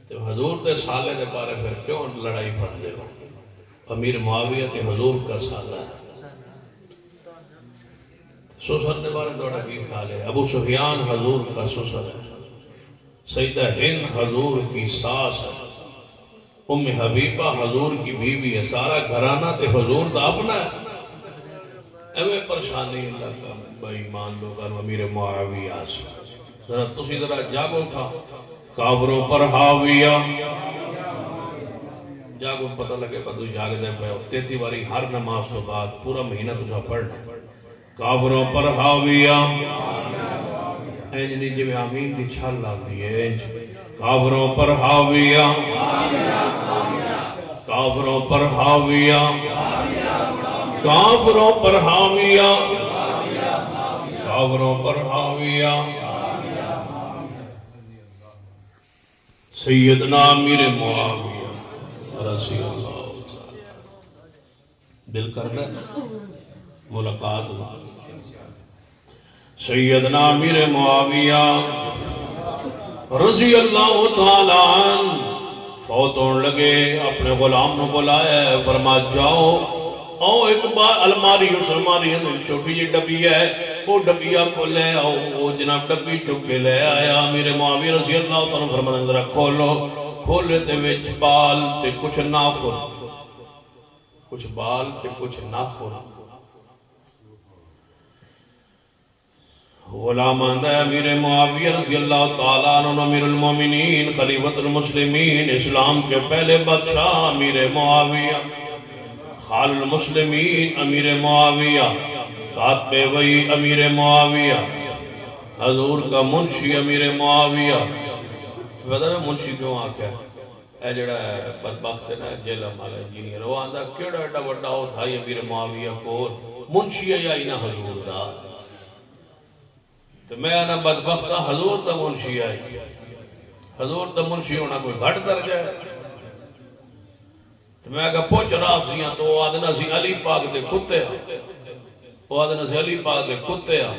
تو حضور دے سالے دے بارے پھر کیوں لڑائی پڑ دے ہو؟ امیر معاویہ کے حضور کا سالہ ہے۔ سسر دے بارے دوڑا کی خیال ہے؟ ابو سفیان حضور کا سسر ہے، سیدہ ہند حضور کی ساس ہے، ام حبیبہ حضور کی بیوی ہے، سارا گھرانہ تے حضور دا اپنا ہے۔ ایویں پریشانی اللہ کا بھائی ایمان لوگا امیر معاویہ سے ذرا تسی ذرا جاگو تھا کافروں پر حاویہ جاگو پتہ لگے پتہ جاگ دے پہ 33 باری ہر نماز تو بعد پورا مہینہ تجھا پڑھنا کافروں پر حاویہ اینج نہیں جو آمین دی چھال آتی ہے اینج کافروں پر حاویہ کافروں پر حاویہ کافروں پر حاویہ کافروں پر حاویہ سیدنا امیر معاویہ رضی اللہ تعالی دل کرنا ملاقات سیدنا امیر معاویہ رضی اللہ تعالی عنہ فوت ہونے لگے، اپنے غلام نو بلایا، فرما جاؤ او ایک بار الماری اس الماری چھوٹی جی ڈبی ہے وہ ڈبیا کو لے آؤ، وہ جناب ڈبی چک کے لے آیا۔ امیر معاویہ رضی اللہ تعالیٰ فرمایا ذرا کھولو، کھولے تے وچ بال تے کچھ ناخن، کچھ بال تے کچھ ناخن۔ غلام آندہ ہے امیر معاویہ رضی اللہ تعالیٰ عنہ امیر المومنین خلیفۃ المسلمین اسلام کے پہلے بادشاہ امیر معاویہ خال المسلمین امیر معاویہ کاتب وحی امیر معاویہ حضور کا منشی امیر معاویہ۔ پتہ ہے منشی کیوں آکھا ہے؟ اے جڑا بدبخت ہے نا جیل مالا انجینئر وہ آندہ کیڑا ایڈا وڈا ہو تھا امیر معاویہ کو منشی ہے یا اینا حضور دا؟ تو میں آنا بدبختہ حضور دا منشی آئی، حضور دا منشی ہونا کوئی گھٹ درجہ ہے؟ تو میں کہا پوچھ رافضیاں تو وہ آدھنا سی علی پاک دے کتے ہاں، وہ آدھنا سی علی پاک دے کتے ہاں،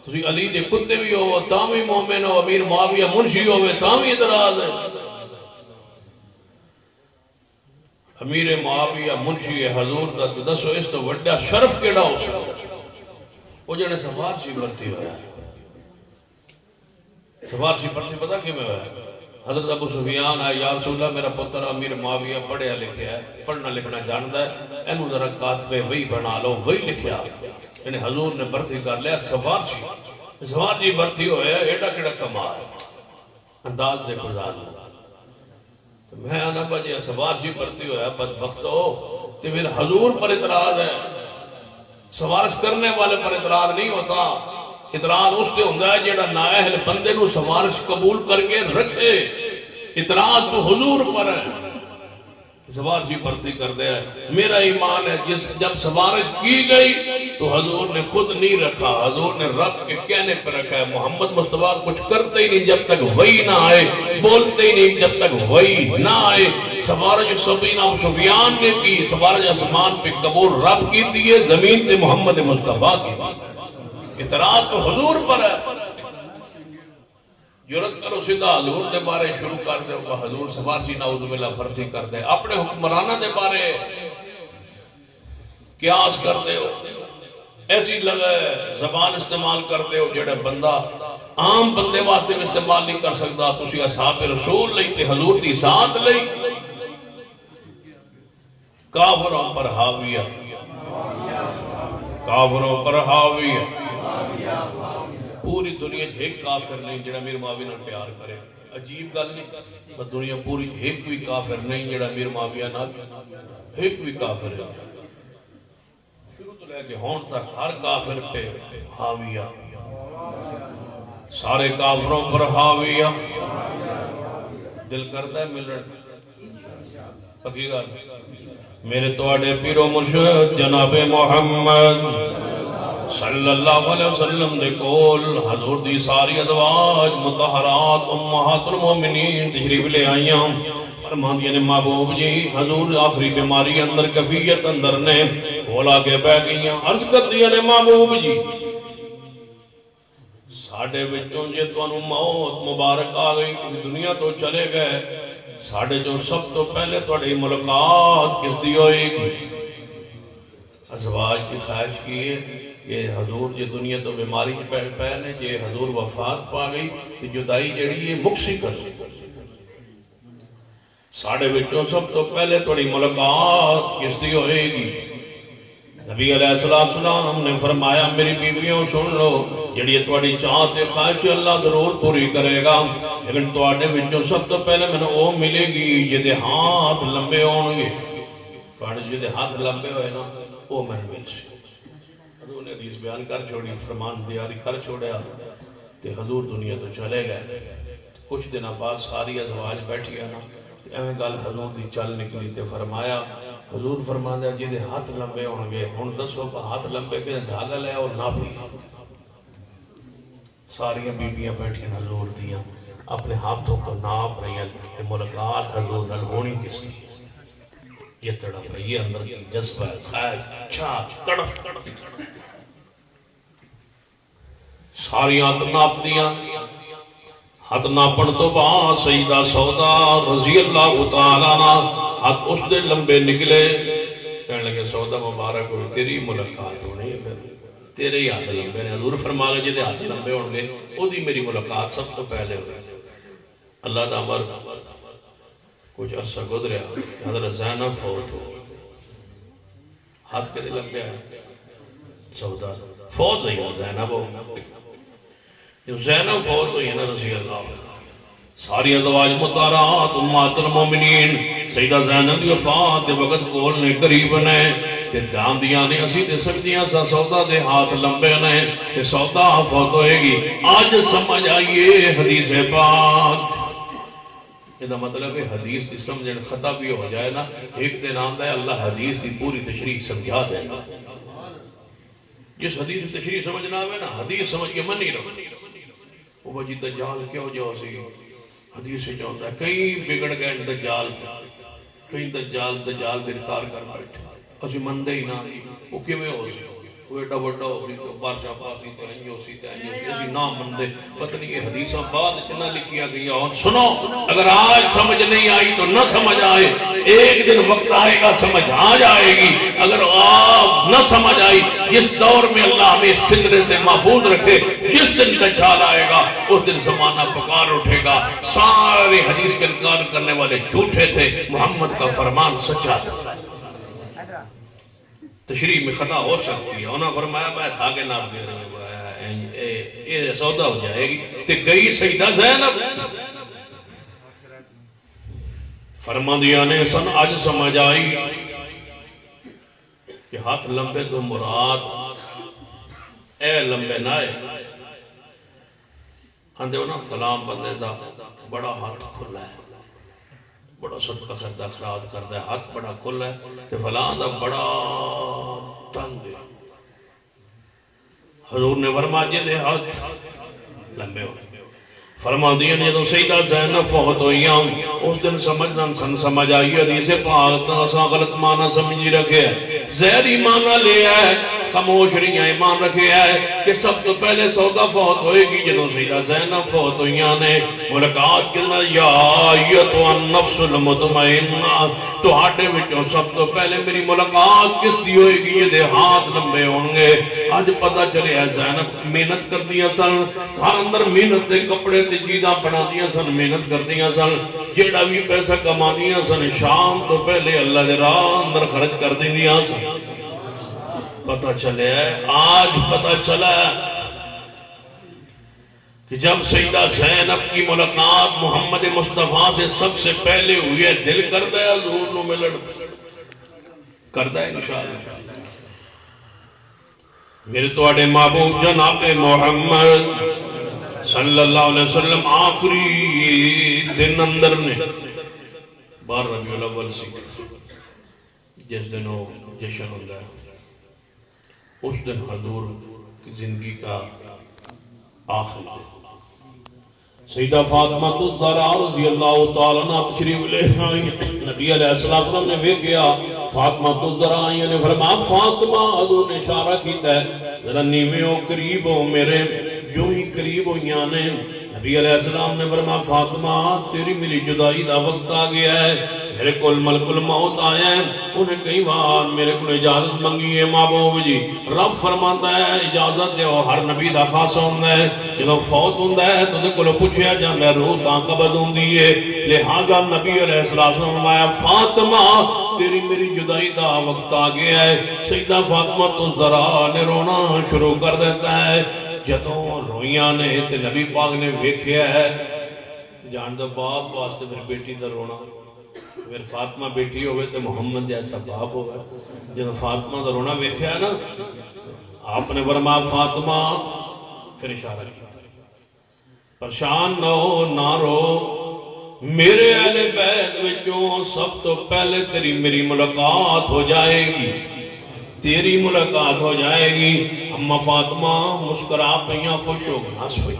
تو سی علی دے کتے بھی ہو تامی مومن ہو امیر معاویہ منشی ہوئے تامی ادراز ہے۔ امیر معاویہ منشی حضور دا تو دسو اس تو وڈا شرف کیڑا ہو سکتا وہ جنے سفارشی برتی ہویا ہے۔ سفارشی برتی پتہ کہ میں ہویا حضرت ابو سفیان ہے یا رسول اللہ میرا پتر امیر معاویہ پڑھیا لکھیا ہے، پڑھنا لکھنا جاندا ہے، اینو ذرا کاتب وہی بنا لو، وہی لکھیا یعنی حضور نے برتی کر لیا سفارشی برتی ہویا ایڈا کیڑا کمال انداز دے گزار تو میں آنا بجے سفارشی برتی ہویا بدبخت ہو تو پھر حضور پر اعتراض ہے، سفارش کرنے والے پر اعتراض نہیں ہوتا، اعتراض اس سے ہوتا ہے جیڑا نااہل بندے نو سفارش قبول کر کے رکھے، اعتراض تو حضور پر ہے، سفارشی برتی کر دیا ہے۔ میرا ایمان ہے جب سفارش کی گئی تو حضور نے خود نہیں رکھا، حضور نے رب کے کہنے پر رکھا ہے۔ محمد مصطفیٰ کچھ کرتے ہی نہیں جب تک وحی نہ آئے، بولتے ہی نہیں جب تک وحی نہ آئے۔ سفارش ابو سفیان نے کی، سفارش آسمان پہ قبول رب کی دیئے، زمین تے محمد مصطفیٰ کی دی، اعتراض تو حضور پر ہے۔ جرت کرو سیدھا حضور دے بارے شروع کر دے گا، حضور سفارشی نعوذ باللہ بھرتی کر دے، اپنے حکمرانہ دے بارے قیاس کر دے ہو، ایسی لگے زبان استعمال کر دے ہو جڑے بندہ عام بندے واسطے میں استعمال نہیں کر سکتا، تسی اصحاب رسول لئی تے حضور دی ذات لئی۔ کافروں پر حاویہ، کافروں پر حاویہ، پوری دنیا ایک کافر نہیں جڑا امیر معاویہ نال پیار کرے، عجیب گل نہیں، بس دنیا پوری ایک بھی کافر نہیں جڑا امیر معاویہ نال ایک بھی کافر ہے۔ شروع تو لے کے ہون تک ہر کافر پہ حاویہ، سارے کافروں پر حاویہ۔ دل کرتا ہے ملن پکی گل میرے تواڈے پیر و مرشد جناب محمد صلی اللہ علیہ وسلم دے کول حضور دی ساری ازواج مطہرات امہات المومنین تشریف لے آئیاں، فرماندیاں نے محبوب جی حضور آخری بیماری اندر کفیت اندر نے کھولا کے بہ گئیاں، عرض کر دیا نے محبوب جی ساڑھے بچوں جے تو انہوں موت مبارک آ گئی دنیا تو چلے گئے، ساڑھے جو سب تو پہلے توڑی ملاقات کس دی ہوئے گی؟ ازواج کی خواہش کی ہے کہ حضور جی دنیا تو بیماری کی پہنے جے حضور وفات پا گئی تو جدائی جڑی ہے مکسی کر ساڑھے بچوں سب تو پہلے توڑی ملاقات کس دی ہوئے گی؟ نبی علیہ السلام نے فرمایا میری بیویوں سن لو جڑی توڑی چاہتے خواہش اللہ ضرور پوری کرے گا، لیکن توڑے بچوں سب تو پہلے میں نے وہ ملے گی جدے ہاتھ لمبے ہوں گے، توڑے جدے ہاتھ لمبے ہوئے نا وہ میں مل سے حضور نے حدیث بیان کر چھوڑی، فرمان دیاری کر چھوڑیا تے حضور دنیا تو چلے گئے۔ کچھ دنہ بعد ساری ازواج بیٹھ گیا نا ایویں گل حضور دی چل نکلی تے فرمایا حضور فرمایا جیدے ہاتھ لمبے ہونگے ہن دسو ہاتھ لمبے کے دھاگا لے اور نہ بھی ساری بیبیاں بیٹھیں حضور دیاں اپنے ہاتھوں کو ناپ رہی ہیں ملاقات حضور نال ہونی کس دی یہ تڑپ رہی ہے اندر کی جذبہ خواہش چھاپ تڑپ ساری ہاتھ ناپ دیاں ہاتھ ناپن تو بعد سیدہ سودا رضی اللہ تعالیٰ عنہ ہاتھ اس دے لمبے نکلے کہنے لگے سودا مبارک ہوئی تیری ملاقات ہونی ہے تیرے ہی ہاتھ لمبے نے حضور فرما گئے جدے ہاتھ لمبے ہوں گے وہ دی میری ملاقات سب تو پہلے ہوئی اللہ دا امر کچھ عرصہ گزریا حضرت زینب فوت ہو ہاتھ کے لمبے آئے سودا فوت ہوئی زینب ہو زینب فوت ہوئی نا رضی اللہ ساری ازواج مطارات امات المومنین سیدہ زینب دی وفات دے وقت کولنے قریب نے تے دان دیا نے اسی تے سکتیاں سا سودا دے ہاتھ لمبے نے تے سودا فوت ہوئے گی آج سمجھ آئیے حدیث پاک یہ مطلب ہے حدیث دی سمجھن خطا بھی ہو جائے نا ایک دن آندہ ہے اللہ حدیث دی پوری تشریح سمجھا دے گا جس حدیث دی تشریح سمجھنا ہے نا حدیث سمجھ کے من نہیں رہا وہ جی دجال کیوں جو سی حدیث سے جو ہوتا ہے کئی بگڑ گئے دجال کئی دجال دنکار کر بیٹھے اسی مندے ہی نہ وہ کیویں ہو سی وہ ایڈا بڑا ہو سی تو بارشاں پاسی تے آئیں ہو سی تے آئیں ہو سی اسی نام مندے پتہ نہیں یہ حدیثاں بعد چنہ لکھیا گئی اور سنو اگر آج سمجھ نہیں آئی تو نہ سمجھ آئے ایک دن وقت آئے گا سمجھ آ جائے گی اگر آپ نہ سمجھ آئی جس دور میں اللہ ہمیں فتنے سے محفوظ رکھے جس دن دجال آئے گا اس دن زمانہ پکار اٹھے گا سارے حدیث کے انکار کرنے والے جھوٹے تھے محمد کا فرمان سچا تھا تشریح میں خطا ہو سکتی ہے انہوں نے فرمایا میں دھاگے ناپ دے رہے ہیں یہ سودا ہو جائے گی تے گئی سیدہ زینب فرما دیا نے سن آج سمجھ آئی کہ ہاتھ لمبے تو مراد اے لمبے نائے اندے ہونا فلام بندے دا بڑا ہاتھ کھلا ہے بڑا صدقہ خردہ خراد کرتا ہے ہاتھ بڑا کھل ہے کہ فلان دا بڑا تنگ ہے حضور نے فرما جدے ہاتھ لمبے ہوئے فرما دیا نے تو سیدہ زینب فوت ہوئی اس دن سمجھ آئی حدیث پاک اساں غلط معنی سمجھی رکھے ہے زہری معنی لے ہے خاموش رہی ایمان رکھے ہے کہ سب تو پہلے سودا فوت ہوئے گی جنہوں سیدہ زینب فوت ہوئی نے ملاقات کہنا یا ایتو النفس المطمئنہ تو آٹے وچوں سب تو پہلے میری ملاقات کس دی ہوئے گی یہ دے ہاتھ لمبے ہوں گے آج پتہ چلے ہے زینب محنت کر دیا سن گھر اندر محنت تے کپڑے تے چیزاں بنا دیا سن محنت کر دیا سن جیڑا بھی پیسہ کما دیا سن شام تو پہلے اللہ دے راہ اندر خرچ کر دیا سن پتہ چلے آج پتہ چلا کہ جب سیدہ زینب کی ملاقات محمد مصطفیٰ سے سب سے پہلے ہوئی ہے دل کردہ ہے حضور نو میں لڑتا کردہ ہے انشاءاللہ میرے توڑے محبوب جناب محمد صلی اللہ علیہ وسلم آخری دن اندر نے 12 ربیع الاول سی جس دن وہ جشن ہو گیا اس دن حضور کی زندگی کا آخری دن سیدہ فاطمہ الزہرا رضی اللہ تعالیٰ عنہ تشریف لے آئی نبی علیہ السلام نے بھی کیا فاطمہ الزہرا آئی نے فرمایا فاطمہ حضور نے اشارہ کیتا ہے ذرا نیویں ہو قریب ہو میرے جو ہی قریب ہوئیاں نے نبی علیہ السلام نے فرمایا فاطمہ تیری میری جدائی دا وقت آ گیا ہے، میرے کول ملک الموت آیا ہے، انہیں کئی بار میرے کو اجازت منگی ہے محبوب جی، رب فرماتا ہے اجازت دیو، ہر نبی دا خاص ہوندہ ہے، جب فوت ہوندہ ہے تو دے کولو پوچھیا جاندہ ہے روح تاں قبض ہوندی ہے، لہذا نبی علیہ السلام نے فرمایا فاطمہ تیری میری جدائی دا وقت آ گیا ہے۔ سیدہ فاطمہ تو ذرا نے رونا شروع کر دیتا ہے، جدوں رویاں نے تے نبی پاک نے ویکھیا ہے، جان دو باپ واسطے میری بیٹی دا رونا، اگر فاطمہ بیٹی ہوئے تو محمد جیسا باپ ہوئے، جب فاطمہ دا رونا ویکھیا ہے نا، آپ نے فرمایا فاطمہ، پھر اشارہ کیا پریشان نہ ہو، نہ رو، میرے اہل بیت وچوں سب تو پہلے تیری میری ملاقات ہو جائے گی، تیری ملاقات ہو جائے گی۔ اما فاطمہ مسکرا پئیاں، خوش ہو گئی، ہنس پئی،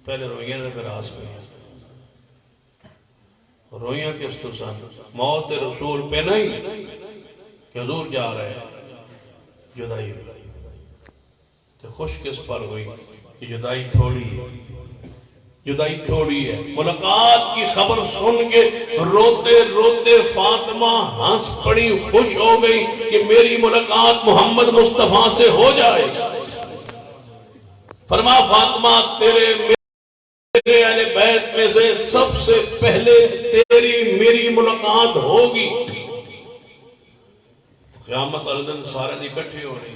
پہلے روئیاں نے پھر ہنس پئیاں، روئیاں کس تو سن موت رسول پہ نہیں کہ حضور جا رہے ہیں، جدائی تو خوش کس پر ہوئی کہ جدائی تھوڑی ہے، جدائی تھوڑی ہے۔ ملاقات کی خبر سن کے روتے روتے فاطمہ ہنس پڑی، خوش ہو گئی کہ میری ملاقات محمد مصطفیٰ سے ہو جائے۔ فرمایا فاطمہ تیرے میرے اہل بیت میں سے سب سے پہلے تیری میری ملاقات ہوگی۔ قیامت والے دن سارے دی اکٹھی ہو رہی،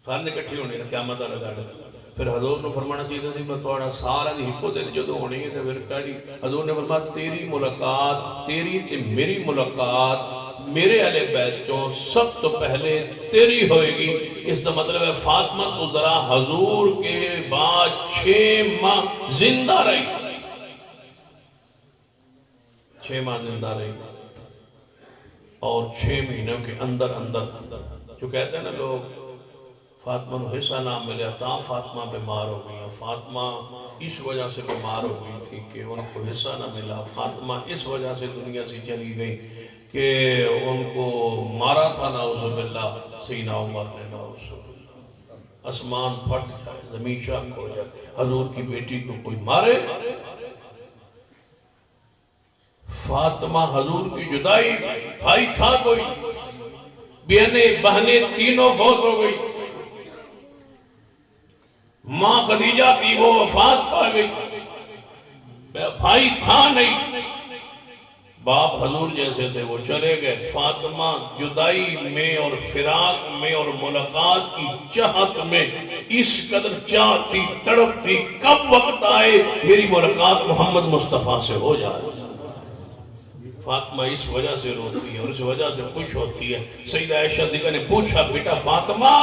سارے دی اکٹھی ہونی قیامت والے دن۔ پھر حضور نے فرمانا چاہیے تھی میں تھوڑا سارا دی ہکو دن جدو ہونی ہے پھر کہڑی حضور نے فرمایا تیری ملاقات، تیری تے میری ملاقات میرے اہل بیت چوں سب تو پہلے تیری ہوئے گی۔ اس کا مطلب ہے فاطمہ تو ذرا حضور کے بعد 6 ماہ زندہ رہی، 6 ماہ زندہ رہی، اور 6 مہینوں کے اندر جو کہتے ہیں نا لوگ فاطمہ کو حصہ نہ ملیا تاں فاطمہ بیمار ہو گئی، فاطمہ اس وجہ سے بیمار ہو گئی تھی کہ ان کو حصہ نہ ملا، فاطمہ اس وجہ سے دنیا سے چلی گئی کہ ان کو مارا تھا نعوذ باللہ سیدنا عمر نے، نعوذ باللہ آسمان پھٹ جائے، زمین شق ہو جائے، حضور کی بیٹی کو کوئی مارے۔ فاطمہ حضور کی جدائی، بھائی تھا کوئی، بہنیں تینوں فوت ہو گئی، ماں خدیجہ تھی وہ وفات پا گئی، بھائی تھا نہیں، باپ حضور جیسے تھے وہ چلے گئے۔ فاطمہ جدائی میں اور فراق میں اور ملاقات کی چاہت میں اس قدر چاہتی تڑپتی کب وقت آئے میری ملاقات محمد مصطفیٰ سے ہو جائے۔ فاطمہ اس وجہ سے روتی ہے اور اس وجہ سے خوش ہوتی ہے۔ سیدہ عائشہ صدیقہ نے پوچھا بیٹا فاطمہ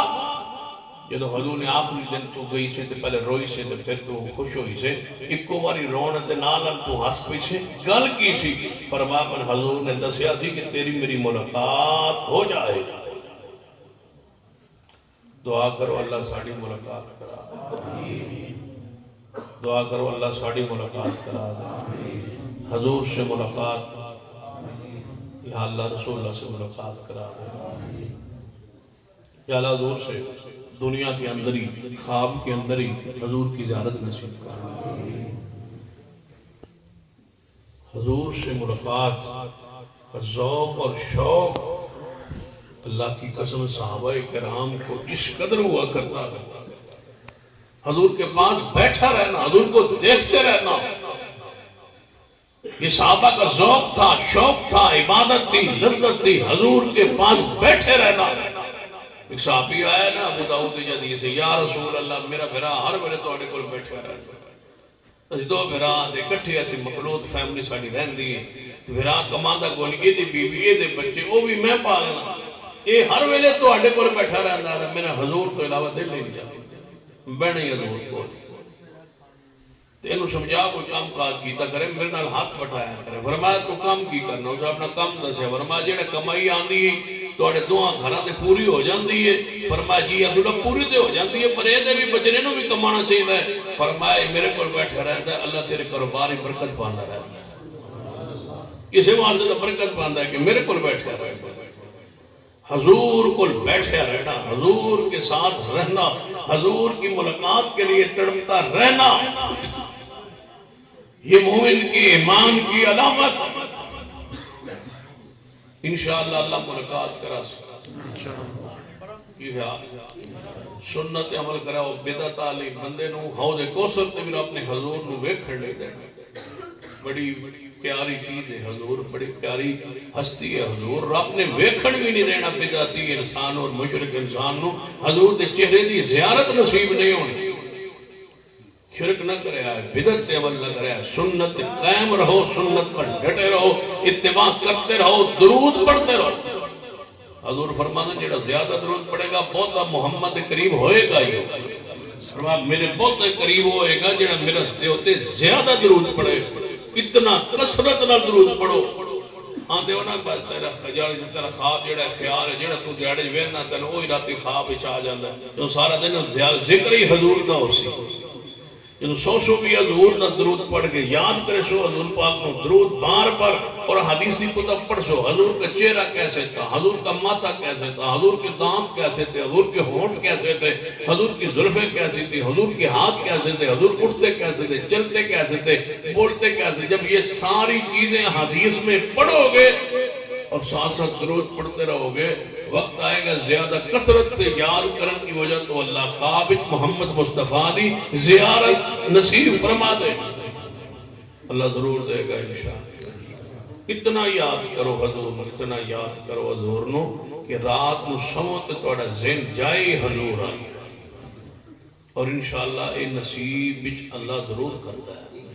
جدو حضور نے آخری دن تو گئی سے تو پہلے روئی سے تو پھر تو خوش ہوئی سے، ایکو باری رونت نالن تو ہس پئی سے، گل کی سی؟ فرمایا پر حضور نے دسیا سی کہ تیری میری ملاقات ہو جائے۔ دعا کرو اللہ ساڑی ملاقات کرا دے، دعا کرو اللہ ساڑی ملاقات کرا دے، حضور سے ملاقات، یا اللہ رسول اللہ سے ملاقات کرا دے، یا اللہ حضور سے دنیا کے اندر ہی خواب کے اندر ہی حضور کی زیارت نصیب کرا، حضور سے ملاقات کا ذوق اور شوق اللہ کی قسم صحابہ کرام کو اس قدر ہوا کرتا تھا، حضور کے پاس بیٹھا رہنا، حضور کو دیکھتے رہنا، یہ صحابہ کا ذوق تھا، شوق تھا، عبادت تھی، لذت تھی، حضور کے پاس بیٹھے رہنا۔ ایک صحابی آیا نا ابو داؤد کی حدیث سے، یا رسول اللہ میرا بھرا ہر ویلے تواڈے کول بیٹھا رہندا، اسی دو بھرا دے کٹھے اسی مخلوط فیملی ساڈی رہندی ہے، تے بھرا کماندا کوئی نہیں، دی بیوی اے دے بچے او بھی میں پالنا، اے ہر ویلے تواڈے کول بیٹھا رہندا ہے، میرا حضور تو علاوہ دل نہیں جا بہنا ہی حضور کو تینوں سمجھا کوئی کام کاج کیتا کرے، میرے نال ہاتھ بٹھایا کرے۔ فرمایا تو کام کی کرنا، اسے اپنا کام دسیا، فرمایا جیڑے کمائی آندی تواڈے دوہاں گھراں تے پوری ہو جاندی ہے، فرمایا جی اصل پوری تے ہو جاندی ہے پر اے دے بھی بچنے نوں بھی کمانا چاہیے ہے۔ فرمایا میرے کول بیٹھا رہندا ہے، اللہ تیرے کاروبار ہی برکت پاندا رہندا ہے، کسے واسطے تو برکت پاندا ہے کہ میرے کول بیٹھا رہندا ہے۔ حضور کو بیٹھے رہنا، حضور کے ساتھ رہنا، حضور کی ملاقات کے لیے تڑپتا رہنا، یہ مومن کی ایمان کی علامت۔ انشاءاللہ اللہ ملاقات کرا سکتا سنت عمل کرا بدعت والی بندے نو حوض کوثر تے بھی اپنے حضور نو ویکھن لے دینا۔ بڑی پیاری چیز ہے حضور، بڑی پیاری ہستی ہے حضور، رب نے ویکھن بھی نہیں دینا بدعتی انسان اور مشرک انسان نو حضور دے چہرے دی زیارت نصیب نہیں ہونی۔ شرک نہ کرے آئے، بدعت عمل نہ کرے آئے، سنت قائم رہو، سنت پر ڈٹے رہو، اتباع کرتے رہو، درود پڑھتے رہو۔ حضور فرمانا جڑا زیادہ درود پڑھے گا بہت محمد قریب ہوئے گا ہی، میرے بہت قریب ہوئے گا جڑا میرا دیوتے زیادہ درود پڑھے، اتنا کثرت نہ درود پڑھو۔ آندے ہو نا تیرا خواب جڑا خیال ہے جڑا تو جڑے ویرنا تن وہی راتی خواب وچ آ جاندا ہے، تو سارا دن ذکر ہی حضور دا ہو سی۔ جب سو بھی حضور دا درود پڑھ کے یاد کرے سو حضور پاک کو درود بار بار، اور حدیثی کتب پڑھ سو حضور کا چہرہ کیسے تھا، حضور کا ماتھا کیسے تھا، حضور کے دانت کیسے تھے، حضور کے ہونٹ کیسے تھے، حضور کی زلفیں کیسی تھی، حضور کے ہاتھ کیسے تھے، حضور اٹھتے کیسے تھے، چلتے کیسے تھے، بولتے کیسے۔ جب یہ ساری چیزیں حدیث میں پڑھو گے اور ساتھ ساتھ درود پڑھتے رہو گے، وقت آئے گا زیادہ کثرت سے یاد کرن کی وجہ تو اللہ ثابت محمد مصطفیٰ دی زیارت نصیب فرما دے، اللہ ضرور دے گا انشاءاللہ۔ اتنا یاد کرو حضور نو، اتنا یاد کرو حضور نو کہ رات نو سمو تے تھوڑا ذہن جائے حضور آئی، اور انشاءاللہ اے نصیب وچ اللہ ضرور کرتا ہے،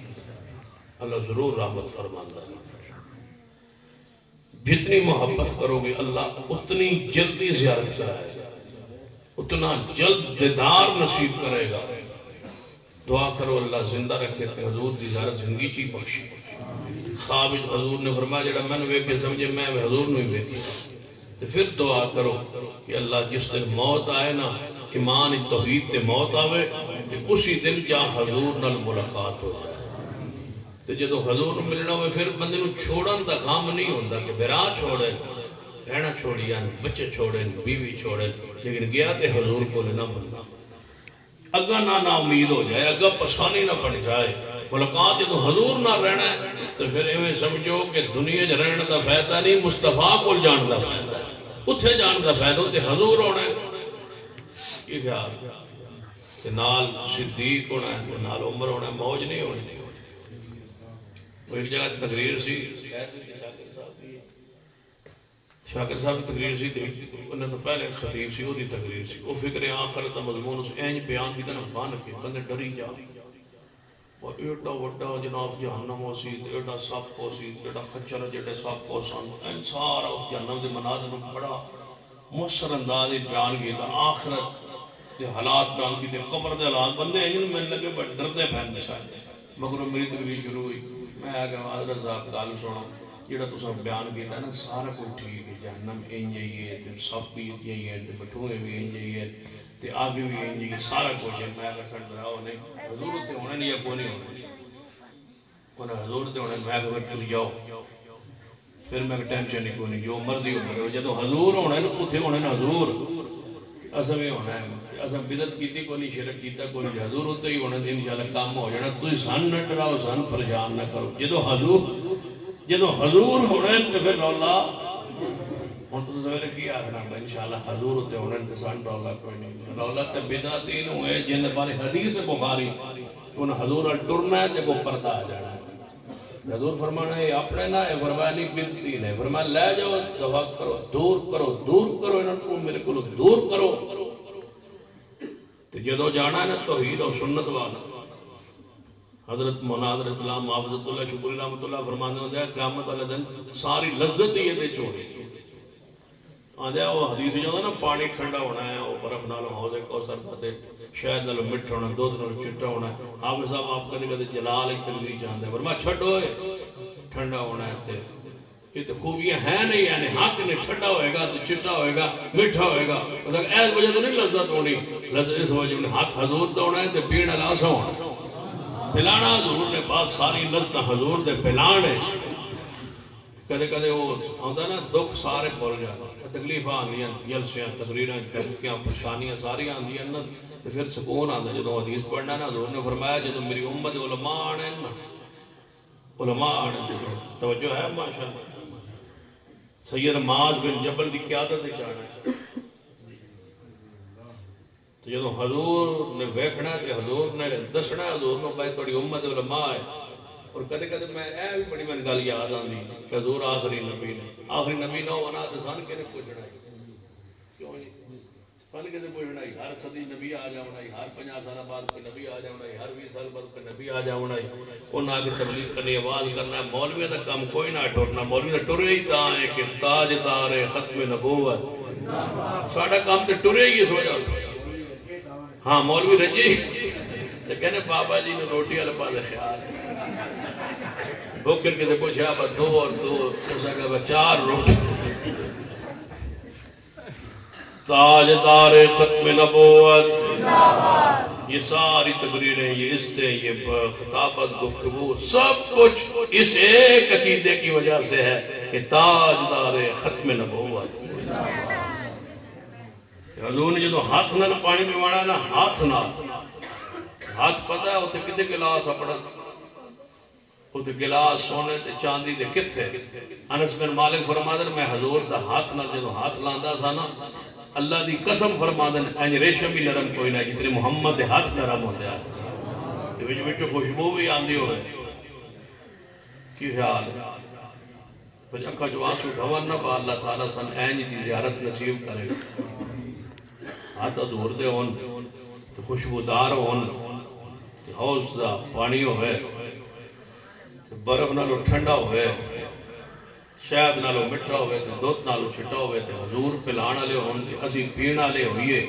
اللہ ضرور رحمت فرماتا ہے۔ جتنی محبت کرو گے اللہ اتنی جلدی زیارت کرائے گا، اتنا جلد دیدار نصیب کرے گا۔ دعا کرو اللہ زندہ رکھے تے حضور دی زیارت زندگی چی بخشی۔ خواب حضور نے فرمایا جڑا میں نے ویکھے سمجھے میں حضور نے ویکھے، تو پھر دعا کرو کہ اللہ جس دن موت آئے نا، ایمان توحید تے موت آوے، تے اسی دن جا حضور نال ملاقات ہو جائے۔ تو جدو حضور ملنا ہوئے پھر بندے نو چھوڑن دا غم نہیں ہوتا کہ برا چھوڑے، رہنا چھوڑیا، بچے چھوڑے، بیوی چھوڑے، لیکن گیا تے حضور کو لینا بندہ اگا نہ امید ہو جائے، اگا پسانی نہ پڑ جائے۔ ملاقات جدو حضور نہ رہنا ہے تو پھر ایویں سمجھو کہ دنیا جا رہنے دا فائدہ نہیں، مصطفیٰ کو جان دا فائدہ ہے، اتھے جان دا فائدہ ہوتے حضور ہونا ہے۔ یہ خیال کہ نال صدیق ہونا ہے، نال عمر ہونا ہے، موج نہیں ہونی۔ وہ ایک جگہ تقریر سی، شاکر صاحب تقریر سی، انہیں تو پہلے خطیب سی، وہ دی تقریر سی، وہ فکر آخرت دا مضمون اس اینج بیان کی طرح بان کے بندے ڈری جا۔ وہ ایڈا وڈا جناب جہنم ہو سی، ایڈا سپ ہو سی، ایڈا خچر جڑے سپ ہو سن، این سارا اس جہنم دے مناظر بڑا مؤثر انداز بیان کیتا، آخرت دے حالات بیان کیتے، قبر دے حالات، بندے این میں لگے بڑے ڈردے پہننے چاہیے۔ مگر میری تقریر شروع ہوئی، میں آگا حضرت صاحب گل سنو، جڑا تساں بیان کیتا نا سارا کچھ ٹھیک ہے، جہنم انج ہی ہے، تے سب بھی انج ہی ہے، تے بٹھوئے بھی انج ہی ہے، تے آگے بھی انج ہی ہے، سارا کچھ ہے۔ میں اگر سن رہا نہیں حضور تے ہونا نہیں، کو نہیں ہونا، انہیں حضور تے ہونا، میں اگر تر جاؤ پھر میں ٹینشن نہیں کوئی نہیں، جو مرضی ہو کرو، جدو حضور ہونا ہے نا اتھے ہونا ہے حضور، اصل میں ہونا ہے، اصل بدعت کیتی کوئی نہیں، شرک کیتا کوئی نہیں، حضور ہوتے ہی ہونا ہے، انشاءاللہ کام ہو جانا۔ تو سن نہ ڈراؤ، سن پریشان نہ کرو، جدو حضور ہونا ہے تو پھر رولا ہوں تو سویرے کی آخنا انشاءاللہ حضور ہوتے ہونا ہے تو سن رولا کوئی نہیں۔ رولا تے بدعتین ہوئے جن بارے حدیث بخاری انہیں حضور ڈرنا ہے جب وہ پردہ آ جانا ہے۔ حضور فرمانا ہے اپنے نہ ہے، فرمایا نہیں بدعتین ہے، فرمایا لے جاؤ دعا کرو، دور کرو، دور کرو، انہوں کو میرے کو دور کرو۔ تو جدو جانا ہے نا توحید اور سنت والا، حضرت مولانا حضرت اسلام حافظ اللہ شکر رحمت اللہ فرمانے ہوتا ہے قیامت والے دن ساری لذت ہی دے چھوڑے آدھے وہ حدیث جو ہے نا پانی ٹھنڈا ہونا ہے، وہ برف نالوں حوض کوثر پاتے، شہد نالوں مٹھا ہونا، دودھ نالوں چٹا ہونا ہے۔ حافظ صاحب آپ کہنے کہتے جلال ایک تقریر چاہتے ہیں، فرمایا چھڑو ہے ٹھنڈا ہونا ہے تے یہ تو خوبیاں ہیں نہیں، یعنی حق نہیں، ٹھنڈا ہوئے گا تو چٹا ہوئے گا، میٹھا ہوئے گا، ایس وجہ تو نہیں لذت ہونی، لذت اس وجہ میں حق حضور تو ہونا ہے تو پیڑ الاسا ہونا، پلانا حضور نے بات ساری لذت حضور دے پلانے۔ کدے کدے وہ آتا نا دکھ سارے بھول جانا، تکلیف آندیاں جلسیاں تقریراں ٹھمکیاں پریشانیاں ساری آندیاں نا تے پھر سکون آندا جدوں حدیث پڑھنا نا حضور نے فرمایا جدوں میری امت علماء آنے نا علماء آنے توجہ ہے ماشاءاللہ سید معاذ بن جبل دی قیادت وچ آنا تو جدوں حضور نے ویکھنا تے حضور نے دسنا حضور نے بھائی تہاڈی امت علماء ہے اور کدے کدے میں اے بھی بڑی من گل یاد آندی کہ حضور آخری نبی نہ ہونا تو سن کے پوچھنا کیوں جی سن کے پوچھنا ہر صدی نبی آ جانا ہر 50 سال بعد کوئی نبی آ جانا ہر 20 سال بعد کوئی نبی آ جانا انہیں آ کے تبلیغ کرنی آواز کرنا مولوی کا کام کوئی نہ ٹرنا مولوی کا ٹرے ہی تا ہے کہ تاجدار ختم نبوت ساڈا کام تو ٹرے ہی اس وجہ ہاں مولوی رجے کہنے بابا جی نے روٹی والے پاس خیال بھوک کر کے پوچھا بس 2 اور 2 اس نے کہا 4 روٹی تاجدار ختم نبوت یہ ساری تقریریں یہ عزتیں یہ خطابت گفتگو سب کچھ اس ایک عقیدے کی وجہ سے ہے کہ تاجدار ختم نبوت حضور نے جو ہاتھ نہ پانی پوانا نا ہاتھ پتہ ہے اتنے کتے گلاس اپنا اتنے گلاس سونے تے چاندی دے کتھے انس بن مالک فرمادن میں حضور دا ہاتھ نہ جدو ہاتھ لاندا سا نا اللہ دی قسم فرمادن انج ریشم بھی نرم کوئی نہ جتنے محمد دے ہاتھ نرم ہوندے آ تے وچ وچ خوشبو بھی آندی ہوئے کی خیال ہے پھر اکھا جو آنسو ڈھون نہ با اللہ تعالیٰ سن اینج دی زیارت نصیب کرے ہاتھ دور دے ہون تو خوشبودار ہون حوض دا پانی ہوئے برف نالو ٹھنڈا ہوئے شاید نالو مٹھا ہوئے دودھ نالو چھٹا ہوئے حضور پلان والے ہون اسی پین والے ہوئیے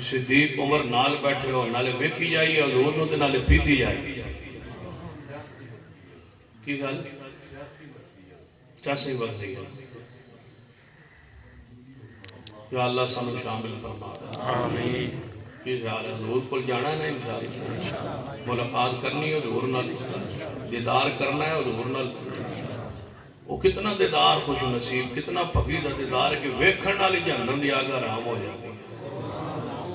صدیق عمر نال بیٹھے ہو نالے ویکھی جائیے حضور نو تے نالے پیتی جائیے کی گل 86 ورزی ہے یا اللہ سانو شامل فرما آمین کی خیال ہے حضور کو جانا ہے نا انشاءاللہ ملاقات کرنی ہے حضور نال دیدار کرنا ہے حضور نال وہ کتنا دیدار خوش نصیب کتنا پقیدہ دیدار کہ ویکھن والی جہنم دی آگ حرام ہو جاتی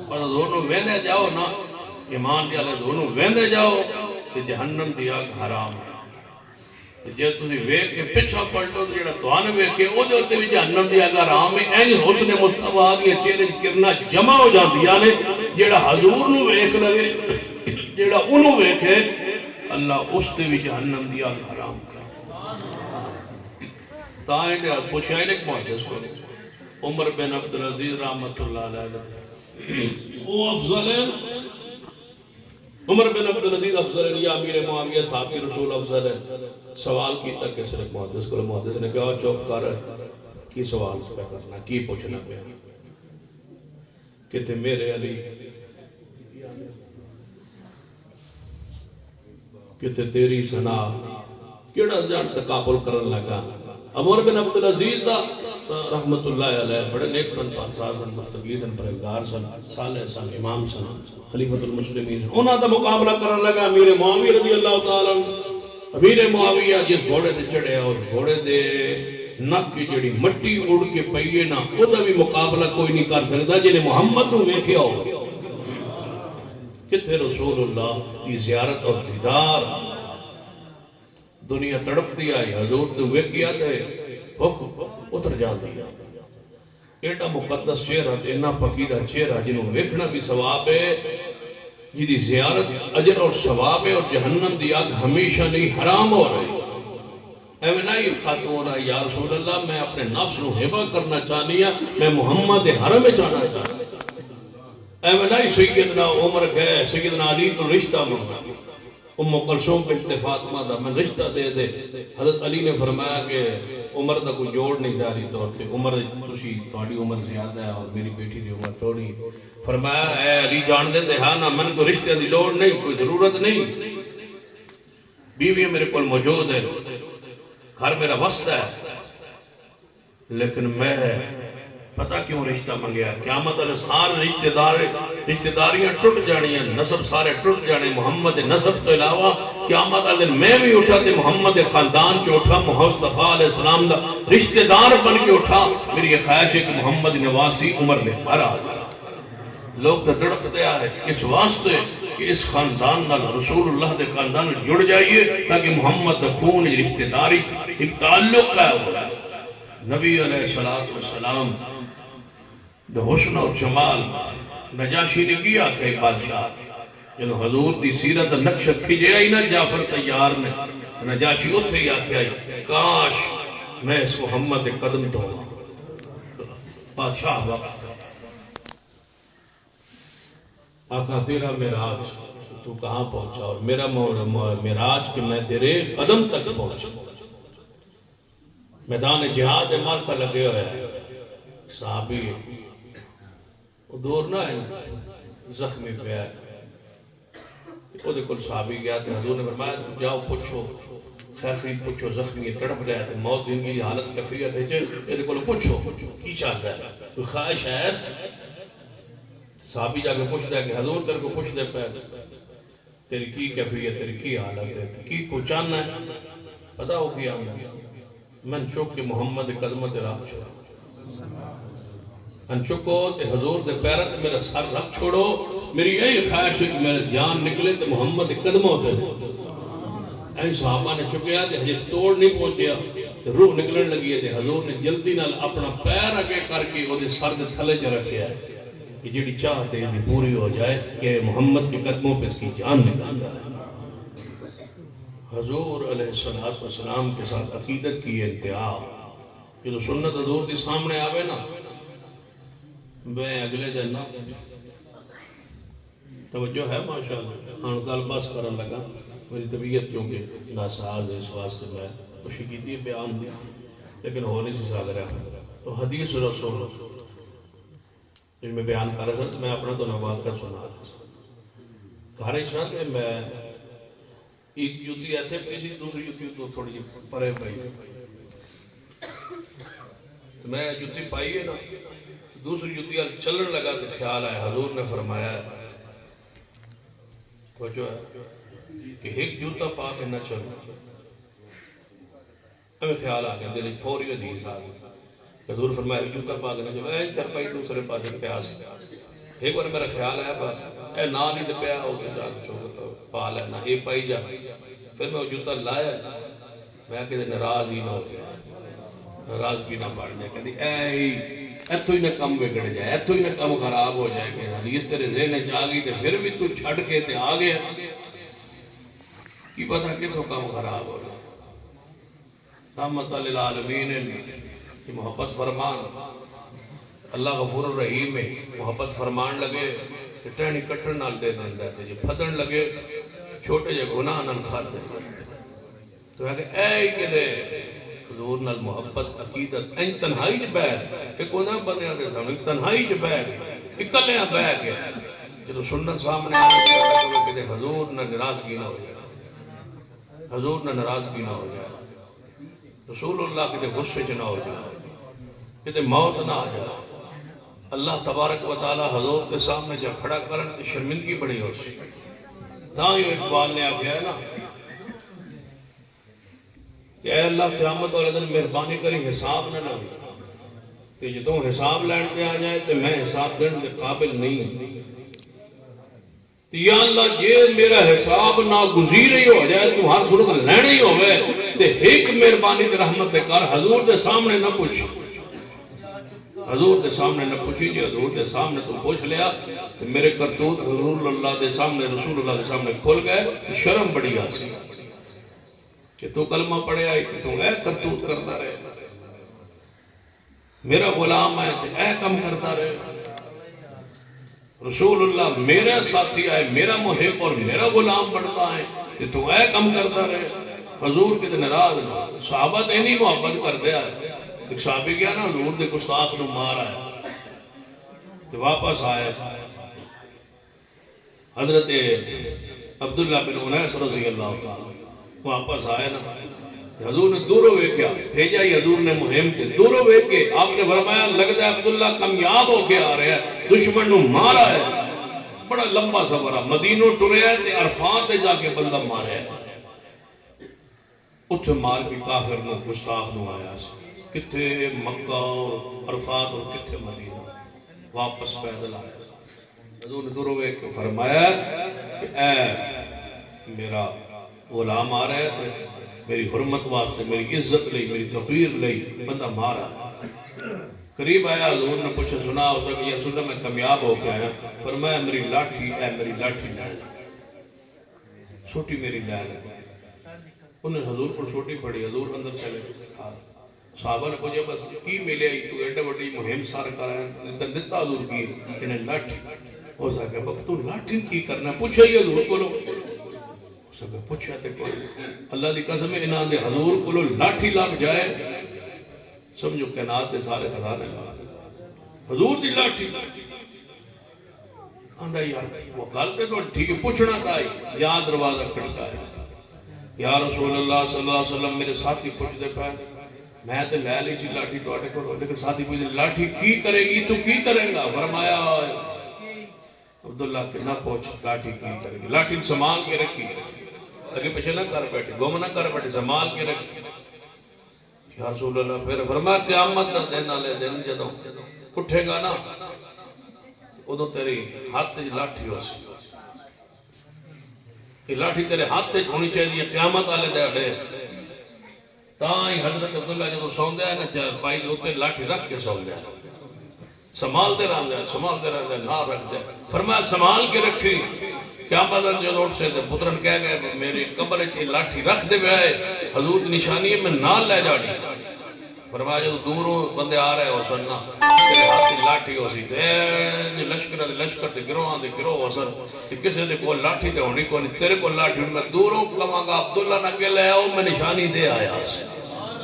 پر حضور نو ویندے جاؤ نا ایمان دی والے حضور نو ویندے جاؤ تے جہنم دی آگ حرام ہے جے تسی ویکھ کے پیچھا پلٹو تے جڑا توانے ویکھے او دے اوتے وی جہنم دی اگ حرام ہے اینج حسن مصطفیٰ دی چہرے وچ کرنا جمع ہو جاندیاں نے جڑا حضور نو ویکھ لوے جڑا اونوں ویکھے اللہ اس تے وی جہنم دی اگ حرام کر تاں تے پوچھا ایک محدث کو عمر بن عبدالعزیز رحمۃ اللہ علیہ او افضل ہے عمر بن عبدالعزیز افضل ہے یا امیر معاویہ صاحب رسول افضل ہے سوال کیتا کس نے محدث کو محدث نے کہا چوپ کر کی سوال پہ کرنا کی پوچھنا پہ کہ میرے علی کہ تیری سنا کیڑا جان تقابل کرن لگا عمر بن عبدالعزیز دا رحمت اللہ علیہ بڑے نیک سن پاسا سن متقی سن پرہیزگار سن صالح سن امام سن خلیفۃ المسلمین انہاں دا مقابلہ کرن لگا امیر معاویہ رضی اللہ تعالی عنہ امیر معاویہ جس گھوڑے تے چڑھے اور گھوڑے دے نک کی جڑی مٹی اڑ کے پئیے نا او دا بھی مقابلہ کوئی نہیں کر سکتا جنے محمد نو ویکھیا ہو کتے رسول اللہ کی زیارت اور دیدار دنیا تڑپتی آئی حضور تو ویکھیا تے اتر جاتی ایڈا مقدس چہرہ تے اتنا پقیدہ چہرہ جنہوں ویکھنا بھی ثواب ہے جدی زیارت اجر اور ثواب ہے اور جہنم دی آگ ہمیشہ نہیں حرام ہو رہی اے میں نہیں خاتون ہے یا رسول اللہ میں اپنے نفس نو حفا کرنا چاہنی ہے میں محمد حرم میں چاہنا چاہنی اے میں نہیں سیدنا عمر گئے سیدنا علی کو رشتہ مانگا ام کلثوم بنت فاطمہ دا میں رشتہ دے دے حضرت علی نے فرمایا کہ عمر دا کوئی جوڑ نہیں جاری طور پہ عمر تسی تھوڑی عمر زیادہ ہے اور میری بیٹی دی عمر تھوڑی فرمایا اے علی جان دے ہاں نا من کو رشتے دی لوڑ نہیں کوئی ضرورت نہیں بیوی میرے کول موجود ہے گھر میرا وسط ہے لیکن میں پتہ کیوں رشتہ منگیا؟ قیامت علیہ سارے رشتہ داریاں ٹوٹ جانیاں، نسب سارے ٹوٹ جانے محمد نسب تو علاوہ قیامت علیہ میں بھی اٹھا تے محمد خاندان چ اٹھا، مصطفیٰ علیہ السلام دا رشتہ دار بن کے اٹھا۔ میری یہ خواہش ہے کہ محمد نواسی عمر دے گھر آ جائے۔ لوگ تو تڑپتے آئے اس واسطے کہ اس خاندان نال رسول اللہ دے خاندان جڑ جائیے تاکہ محمد دا خون رشتہ داری ایک تعلق ہے۔ نبی علیہ السلام دا حسن اور جمال نجاشی نے کیا کہ بادشاہ جنہوں حضور دی سیرت نقشہ کھجے آئی نا جعفر تیار نے، نجاشی اتھے ہی آکے آئی کاش میں اس محمد دے قدم دوں۔ بادشاہ وقت آقا تیرا معراج تو کہاں پہنچا؟ اور میرا معراج کہ میں تیرے قدم تک پہنچا۔ میدان جہاد مال کا لگے ہوئے ہیں صحابی وہ دور نہ ہے زخمی پہ ہے، وہ دیکھو صحابی گیا تھے، حضور نے فرمایا جاؤ پوچھو خیر خرید پوچھو، زخمی تڑپ رہا ہے، موت دن کی حالت کفریت ہے، یہ دیکھو پوچھو کی چاہتا ہے، کوئی خواہش ہے ایسا؟ صحابی جا کے پوچھ دے کہ حضور تیرے کو پوچھ دے پہ تیری کی کیفیت، تیری کی حالت ہے، کی کو چاہنا ہے؟ پتہ ہو کیا من چک کے محمد قدمت راہ چھوڑا، من چکو تے حضور دے پیرت میرا سر رکھ چھوڑو، میری یہی خواہش ہے کہ میرے جان نکلے تے محمد قدموں تے این صحابہ نے چکیا تے ہجے توڑ نہیں پہنچیا تے روح نکلن لگی ہے تے حضور نے جلدی نال اپنا پیر اگے کر کے وہ دے سر دے تھلے چ رکھیا ہے کہ جیڑی چاہتے ہیں پوری ہو جائے کہ محمد کے قدموں پہ اس کی جان نکل جائے۔ حضور علیہ السلام کے ساتھ عقیدت کی انتہا، یہ تو سنت حضور کے سامنے آوے نا، میں اگلے دن نا توجہ ہے ماشاءاللہ ہاں کل بس کرن لگا، میری طبیعت کیونکہ ناساز ہے اس واسطے میں خوشی کی تھی بیان دیا لیکن ہو نہیں سی سکھ رہا، تو حدیث رسول جن میں بیان کر رہا تھا میں اپنا تو نواب کر سنا تھا گھر اشارت میں میں ایک جوتی ایسے پیسی دوسری جوتی تو تھوڑی جی پرے پائی تو میں جوتی پائی ہے نا دوسری جوتی چلن لگا تو خیال آیا حضور نے فرمایا تو جو ہے کہ ایک جوتا پا کے نہ چلو، ہمیں خیال آ گیا دل فوری حدیث آ گئی، حضور فرمایا ایک جوتا پا کے نہ چلو، اے چرپائی دوسرے پاس پیاس، ایک بار میرا خیال آیا اے نال ہی تو پیا ہو کے جا کے پا لینا یہ پائی جا، پھر میں وہ جوتا لایا میں کہ ناراض ہی نہ ہو گیا، ناراضگی نہ بڑھ جائے، کہتی ایتھو ہی نہ کم بگڑ جائے، ایتھو ہی نہ کم خراب ہو جائے کہ حدیث تیرے ذہن چ آ گئی تے پھر بھی تو چھڑ کے تے آ گیا کی پتہ کتوں کم خراب ہو جائے۔ رحمت للعالمین کی محبت فرمان اللہ غفور الرحیم ہے، محبت فرمان لگے کہ ٹہنی کٹن نال دے دیں دیتے جی پھدن لگے چھوٹے جے گناہ نال پھد دیں تو ہے کہ اے ہی کہ دے حضور نال محبت عقیدت این تنہائی جے بیٹھ کہ کونا بندیاں دے سامنے تنہائی جے بیٹھ اکلیاں بیٹھ کے جو سنت سامنے آئے کہ دے حضور نہ ناراضگی نہ ہو جائے، حضور نہ ناراضگی نہ ہو جائے، رسول اللہ کے دے غصے چ نہ ہو جائے، کہ دے موت نہ آ جائے، اللہ تبارک و تعالی حضور کے سامنے جب کھڑا کرن تو شرمندگی بڑی ہو سی تاں یہ اقبال نے آگیا ہے نا کہ اے اللہ قیامت والے دن مہربانی کری حساب نہ ہوئی کہ جو تم حساب لین پہ آ جائے تو میں حساب دینے کے قابل نہیں، تو یا اللہ یہ میرا حساب ناگزیر ہی ہو جائے تو ہر صورت لینے ہی ہوئے تو ایک مہربانی تے رحمت دے کر حضور دے سامنے نہ پوچھ، حضور دے سامنے نہ پوچھی جی حضور دے سامنے تو پوچھ لیا تو میرے کرتوت حضور اللہ دے سامنے رسول اللہ دے سامنے کھول گئے تو شرم بڑی آسی کہ تو کلمہ پڑھے آئی کہ تو اے کرتوت کرتا رہے، میرا غلام ہے کہ اے کم کرتا رہے، رسول اللہ میرا ساتھی آئے میرا محب اور میرا غلام بڑھتا ہے کہ تو اے کم کرتا رہے، حضور کے دن ناراض نہ صحابہ تو انہی محبت کر دیا ہے، ایک صحابی گیا نا حضور دے گستاخ نو مار آیا تو واپس آئے حضرت عبداللہ بن انیس رضی اللہ تعالیٰ واپس آئے نا حضور نے دوروں ویکیا بھیجا ہی حضور نے مہم تے دوروں ویک کے آپ نے فرمایا لگتا ہے عبداللہ کامیاب ہو کے آ رہا ہے دشمن نو مارا ہے بڑا لمبا سفر ہے مدینوں ٹریا ہے تے عرفات جا کے بندہ مارا ہے اتھے مار کے کافر نو گستاخ نو آیا سی کتھے مکہ اور عرفات اور کتھے مدینہ واپس پیدل آیا حضور نے دوروں ویک کے فرمایا کہ اے میرا غلام آ رہا ہے تے میری حرمت واسطے میری عزت لئی میری تقریر لئی بندہ مارا قریب آیا حضور نے پوچھا سنا ہو سکے یا رسول اللہ میں کامیاب ہو کے آیا فرمایا میری لاٹھی اے میری لاٹھی لے چھوٹی میری لے لے انہیں حضور پر چھوٹی پڑی حضور اندر چلے صحابہ نے پوچھا بس کی ملے تو ایڈا بڑی مہم سار کر رہے ہیں دتا حضور کی انہیں لاٹھی ہو سکے بک تو لاٹھی کی کرنا پوچھا ہی حضور کو لو سب پوچھا تے کوئی اللہ دی قسم ہے انہاں دے حضور کو لاٹھی لگ جائے سمجھو کائنات دے سارے خزانے حضور دی لاٹھی آندا یار وہ گل تے تو ٹھیک ہے پوچھنا تھا یہاں دروازہ کھڑکا ہے یا رسول اللہ صلی اللہ علیہ وسلم میرے ساتھی پوچھ دے پائے میں تے لے لی جی لاٹھی تواڈے کول لیکن ساتھی پوچھ دے لاٹھی کی کرے گی تو کی کرے گا فرمایا عبداللہ کہ نہ پوچھ لاٹھی کی کرے گی لاٹھی سنبھال کے رکھی اگے پیچھے نہ کر بیٹھے گم نہ کر بیٹھے سنبھال کے رکھی یا رسول اللہ پھر فرمایا قیامت دا دن والے دن جدوں اٹھے گا نا ادو تیری ہاتھ لاٹھی ہو سی یہ لاٹھی تیرے ہاتھ ہونی چاہیے قیامت والے دن تاں حضرت عبداللہ جدوں سوندے ہیں نا پائی دے اوتے لاٹھی رکھ کے سوندے ہیں سنبھالتے رہتے نہ رکھ دے فرمایا سنبھال کے رکھی کیا بدل جو لوٹ سے دے پترن کہہ گئے میری قبر کی لاٹھی رکھ دے بے حضور کی نشانی ہے میں نال لے جاڑی فرمایا جو دوروں بندے آ رہے ہو سننا تیرے ہاتھ کی لاٹھی ہو سی تے لشکر تے گروہاں دے گروہ ہو سن کسی دے کو لاٹھی تے ہونی کو نہیں تیرے کو لاٹھی میں دوروں کہاں گا عبداللہ نہ کے لے آؤ میں نشانی دے آیا سی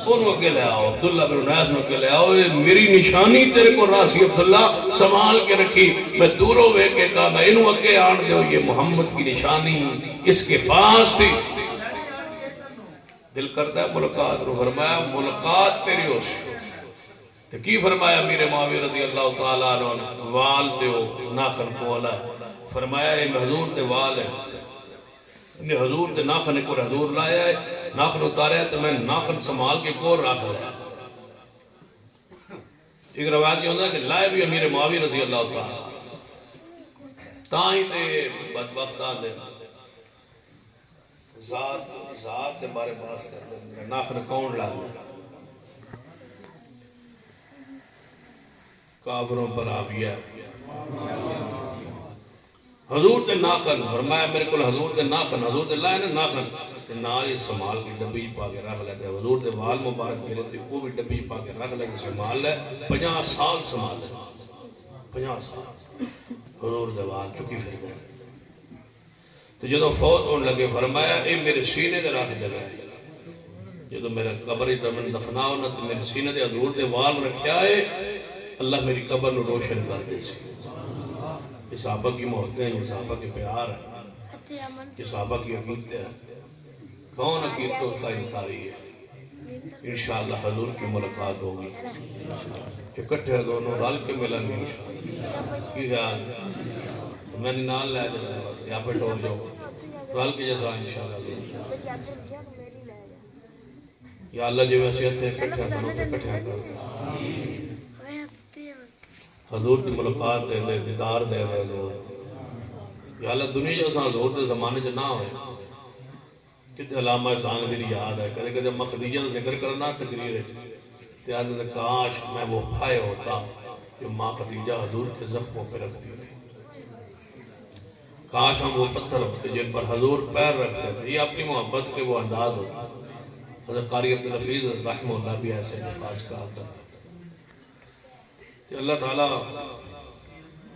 انہوں اگے لے آؤ عبداللہ بن انیس نے اگے لے آؤ میری نشانی تیرے کو راسی عبداللہ سنبھال کے رکھی میں دوروں وے کے کہا میں انہوں اگے آن دے یہ محمد کی نشانی اس کے پاس تھی دل کرتا ہے ملاقات رو فرمایا ملاقات تیری ہو سی تو کی فرمایا میرے معاویہ رضی اللہ تعالیٰ عنہ وال دیو ناخن کولا فرمایا یہ حضور دے وال ہے انہیں حضور دے ناخن کو حضور لایا ہے ناخن اتارے تو میں ناخن سنبھال کے کور رکھ لیا ایک روایت یہ ہوتا ہے کہ لائے بھی امیر معاویہ رضی اللہ تعالیٰ تاں ہی تے بدبختان دے ذات دے بارے باس کرتے ہیں ناخن کون لایا کافروں پر آبیا حضور دے ناخن فرمایا میرے کو حضور دے ناخن حضور دے لائے نا ناخن نال ہی سنبھال کے ڈبی پا کے رکھ لیتے حضور دے وال مبارک گرے تھے وہ بھی ڈبی پا کے رکھ لے کے سنبھال لے 50 سال سنبھال لے 50 سال حضور دے وال چکی پھر گئے تو جدو فوت ہونے لگے فرمایا اے میرے سینے دے رکھ دے گئے جدو میرا قبر دمن دفنا ہونا تو میرے سینے دے حضور دے وال رکھیا ہے اللہ میری قبر نو روشن کر دے سی یہ صحابہ کی محبتیں ہیں یہ صحابہ کے پیار ہیں یہ صحابہ کی عقیدت ہے کون عقیدت اس کا انکاری ہے انشاءاللہ حضور کی ملاقات ہوگی اکٹھے دونوں رل کے ملیں گے انشاءاللہ کی خیال میں نے نال لے جاؤ یہاں پہ ٹور جاؤ رل کے جیسا انشاءاللہ یا اللہ جو ویسیت ہے اکٹھے کرو تو اکٹھے کرو حضور کی ملاقات دے دے دیدار دے دے دے یا اللہ دنیا جیسا حضور دے زمانے جو نہ ہوئے کتے علامہ احسان دلی یاد ہے کہتے کہتے میں خدیجہ کا ذکر کرنا تقریر ہے تیار نے کاش میں وہ بھائی ہوتا جو ماں خدیجہ حضور کے زخموں پہ رکھتی تھی کاش ہم وہ پتھر ہوتے جن پر حضور پیر رکھتے تھے یہ اپنی محبت کے وہ انداز ہوتا حضرت قاری عبد الحفیظ رحمہ اللہ بھی ایسے الفاظ کہا کرتا کہ اللہ تعالیٰ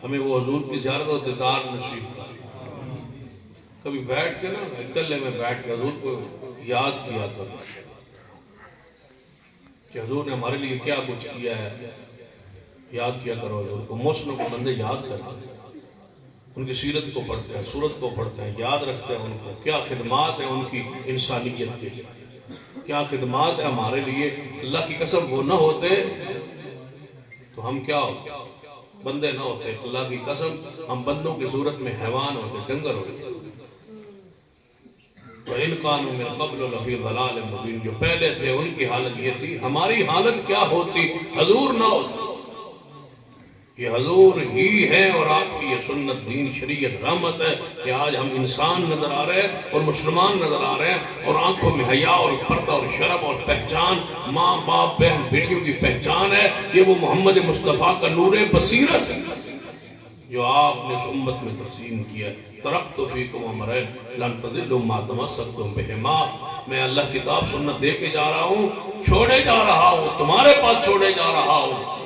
ہمیں وہ حضور کی زیارت و دیدار نصیب کرے کبھی بیٹھ کے نا اکلے میں بیٹھ کے حضور کو یاد کیا کرو کہ حضور نے ہمارے لیے کیا کچھ کیا ہے یاد کیا کرو حضور کو موسموں کو بندے یاد کرتے ہیں ان کی سیرت کو پڑھتے ہیں سورت کو پڑھتے ہیں یاد رکھتے ہیں ان کو کیا خدمات ہیں ان کی انسانیت کے کیا خدمات ہے ہمارے لیے. اللہ کی قسم وہ نہ ہوتے تو ہم کیا ہوتے؟ بندے نہ ہوتے. اللہ کی قسم ہم بندوں کی صورت میں حیوان ہوتے، ڈنگر ہوتے. وَإِنْ كَانُوا مِنْ قَبْلُ لَفِي ضَلَالٍ مُبِينٍ، جو پہلے تھے ان کی حالت یہ تھی. ہماری حالت کیا ہوتی؟ حضور نہ ہوتی. یہ حضور ہی ہے اور آپ کی یہ سنت، دین، شریعت، رحمت ہے کہ آج ہم انسان نظر آ رہے ہیں اور مسلمان نظر آ رہے ہیں، اور آنکھوں میں حیا اور پردہ اور شرم اور پہچان، ماں باپ بہن بیٹیوں کی پہچان ہے. یہ وہ محمد مصطفیٰ کا نور بصیرت ہے جو آپ نے اس امت میں تقسیم کیا ہے. ترکت فیکم امرین لن تضلوا ما تمسکتم بہما. میں اللہ کتاب سنت دے کے جا رہا ہوں، چھوڑے جا رہا ہوں، تمہارے پاس چھوڑے جا رہا ہوں.